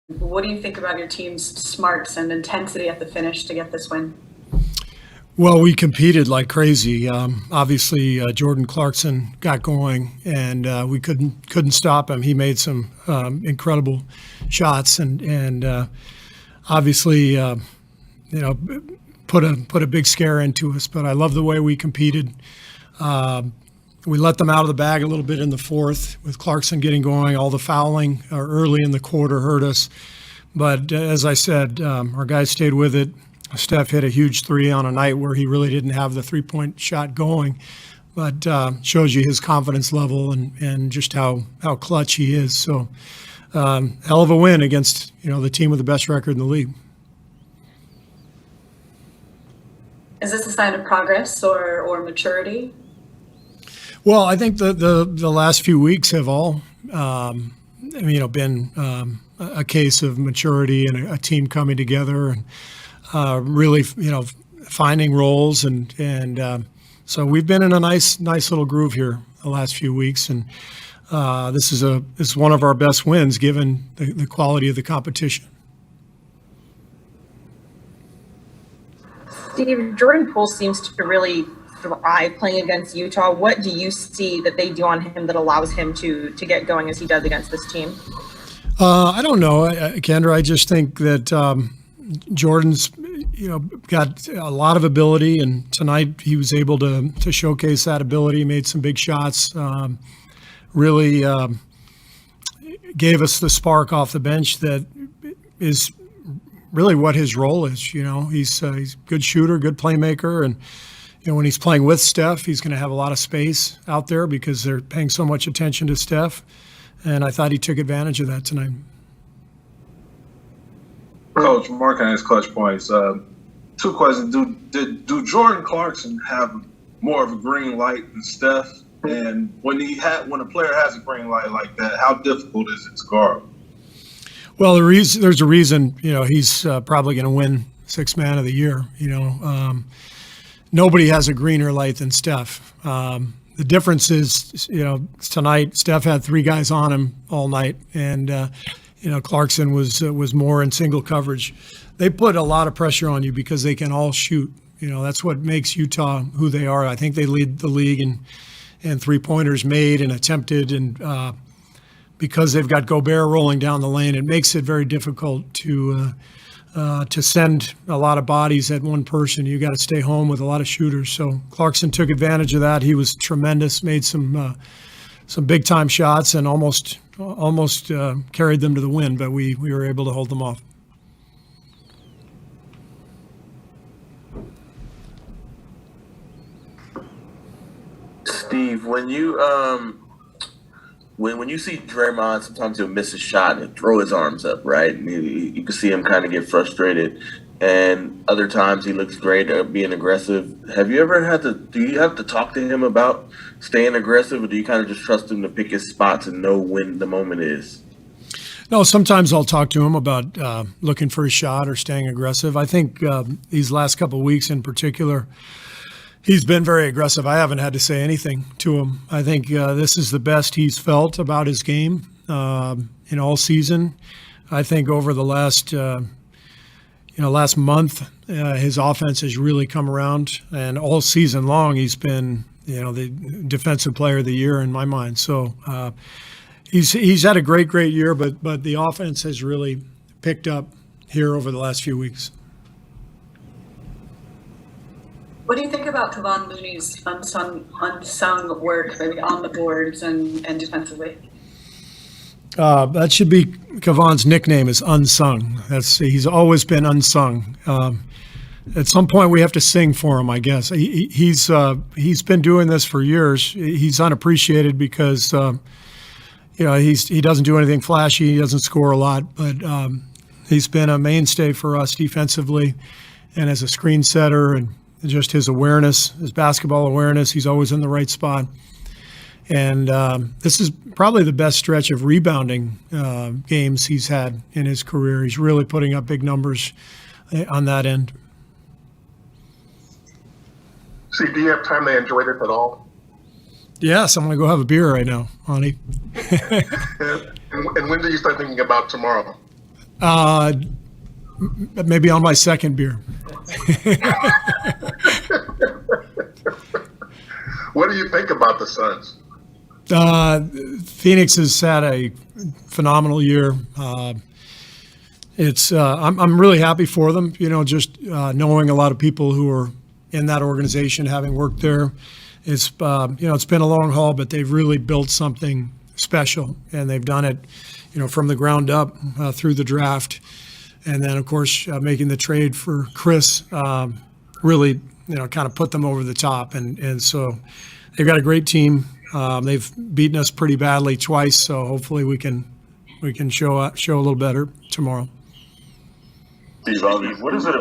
What do you think about your team's smarts and intensity at the finish to get this win? Well, we competed like crazy. Obviously, Jordan Clarkson got going, and we couldn't stop him. He made some incredible shots, and obviously, put a big scare into us. But I love the way we competed. We let them out of the bag a little bit in the fourth with Clarkson getting going. All the fouling early in the quarter hurt us. But as I said, our guys stayed with it. Steph hit a huge three on a night where he really didn't have the three-point shot going, but shows you his confidence level and just how clutch he is. So hell of a win against the team with the best record in the league. Is this a sign of progress or maturity? Well, I think the last few weeks have all been a case of maturity and a team coming together and really finding roles and so we've been in a nice little groove here the last few weeks, and this is one of our best wins given the quality of the competition. Steve, Jordan Poole seems to really thrive playing against Utah. What do you see that they do on him that allows him to get going as he does against this team? I don't know, Kendra. I just think that Jordan's got a lot of ability, and tonight he was able to showcase that ability. Made some big shots. Really gave us the spark off the bench that is really what his role is. He's a good shooter, good playmaker, and when he's playing with Steph, he's going to have a lot of space out there because they're paying so much attention to Steph. And I thought he took advantage of that tonight. Coach, Mark on his clutch points. Two questions. Do Jordan Clarkson have more of a green light than Steph? And when a player has a green light like that, how difficult is it to guard? Well, there's a reason. He's probably going to win Sixth Man of the Year. Nobody has a greener light than Steph. The difference is, tonight Steph had three guys on him all night, and Clarkson was more in single coverage. They put a lot of pressure on you because they can all shoot. That's what makes Utah who they are. I think they lead the league in three-pointers made and attempted, and because they've got Gobert rolling down the lane, it makes it very difficult to send a lot of bodies at one person. You got to stay home with a lot of shooters. So Clarkson took advantage of that. He was tremendous, made some big time shots, and almost carried them to the win, but we were able to hold them off. Steve, when you when you see Draymond, sometimes he'll miss a shot and throw his arms up, right? And you can see him kind of get frustrated. And other times he looks great at being aggressive. Do you have to talk to him about staying aggressive, or do you kind of just trust him to pick his spots and know when the moment is? No, sometimes I'll talk to him about looking for a shot or staying aggressive. I think these last couple of weeks in particular, he's been very aggressive. I haven't had to say anything to him. I think this is the best he's felt about his game in all season. I think over the last month, his offense has really come around, and all season long he's been the defensive player of the year in my mind. So he's had a great year, but the offense has really picked up here over the last few weeks. What do you think about Kevon Looney's unsung work, maybe on the boards and defensively? That should be Kevon's nickname, is Unsung. He's always been unsung. At some point, we have to sing for him, I guess. He's been doing this for years. He's unappreciated because he doesn't do anything flashy. He doesn't score a lot, but he's been a mainstay for us defensively and as a screen setter, and just his awareness, his basketball awareness. He's always in the right spot. And this is probably the best stretch of rebounding games he's had in his career. He's really putting up big numbers on that end. See, do you have time to enjoy this at all? Yes, I'm going to go have a beer right now, honey. And when do you start thinking about tomorrow? Maybe on my second beer. What do you think about the Suns? Phoenix has had a phenomenal year. I'm really happy for them. Just knowing a lot of people who are in that organization, having worked there. It's been a long haul, but they've really built something special, and they've done it, from the ground up through the draft, and then of course making the trade for Chris really, kind of put them over the top, and so they've got a great team. They've beaten us pretty badly twice, so hopefully we can show a little better tomorrow. Steve, what is it?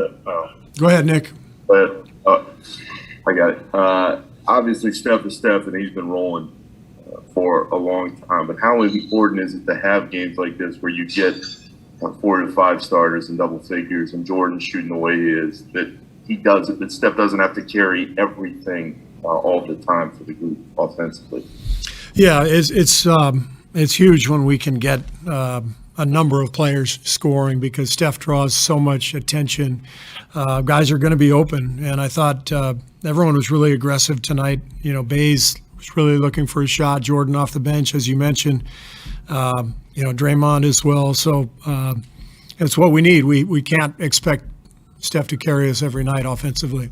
Go ahead, Nick. I got it. Obviously, Steph is Steph, and he's been rolling for a long time. But how important is it to have games like this where you get 4 to 5 starters in double figures, and Jordan shooting the way he is, that that Steph doesn't have to carry everything all the time for the group offensively? Yeah, it's huge when we can get a number of players scoring, because Steph draws so much attention. Guys are going to be open, and I thought everyone was really aggressive tonight. Bays was really looking for a shot. Jordan off the bench, as you mentioned. Draymond as well. So it's what we need. We can't expect Steph to carry us every night offensively.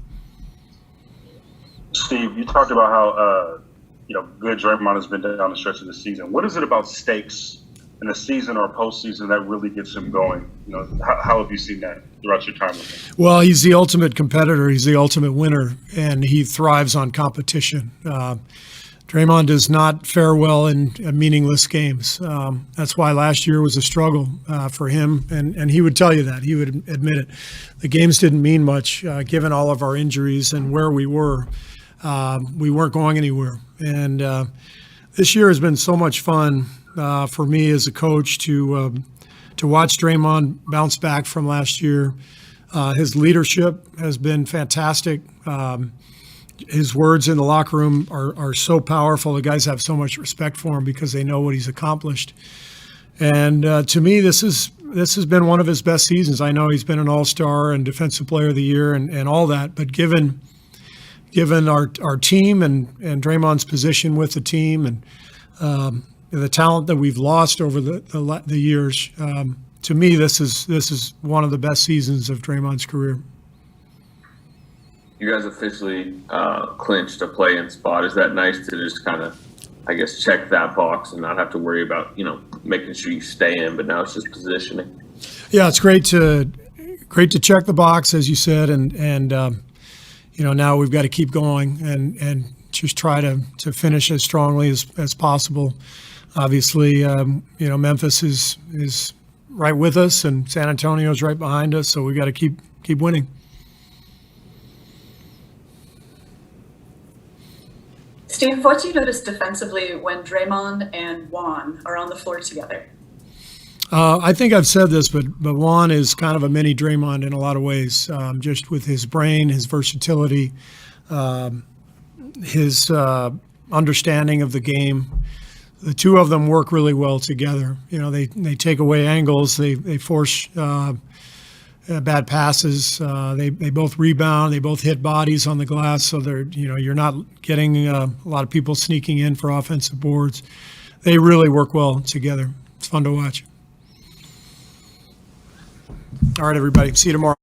Steve, you talked about how good Draymond has been down the stretch of the season. What is it about stakes in the season or postseason that really gets him going? How have you seen that throughout your time with him? Well, he's the ultimate competitor. He's the ultimate winner, and he thrives on competition. Draymond does not fare well in meaningless games. That's why last year was a struggle for him, and he would tell you that. He would admit it. The games didn't mean much, given all of our injuries and where we were. We weren't going anywhere. And this year has been so much fun for me as a coach to watch Draymond bounce back from last year. His leadership has been fantastic. His words in the locker room are so powerful. The guys have so much respect for him because they know what he's accomplished. And to me, this has been one of his best seasons. I know he's been an all-star and defensive player of the year and all that, but given our team and Draymond's position with the team and the talent that we've lost over the years, to me, this is one of the best seasons of Draymond's career. You guys officially clinched a play-in spot. Is that nice to just kind of, check that box and not have to worry about, making sure you stay in, but now it's just positioning? Yeah, it's great to check the box, as you said, and now we've got to keep going and just try to finish as strongly as possible. Obviously, Memphis is right with us, and San Antonio's right behind us, so we've got to keep winning. Steve, what do you notice defensively when Draymond and Juan are on the floor together? I think I've said this, but Juan is kind of a mini Draymond in a lot of ways, just with his brain, his versatility, his understanding of the game. The two of them work really well together. They take away angles, they force bad passes. They both rebound. They both hit bodies on the glass, so you're not getting a lot of people sneaking in for offensive boards. They really work well together. It's fun to watch. All right, everybody. See you tomorrow.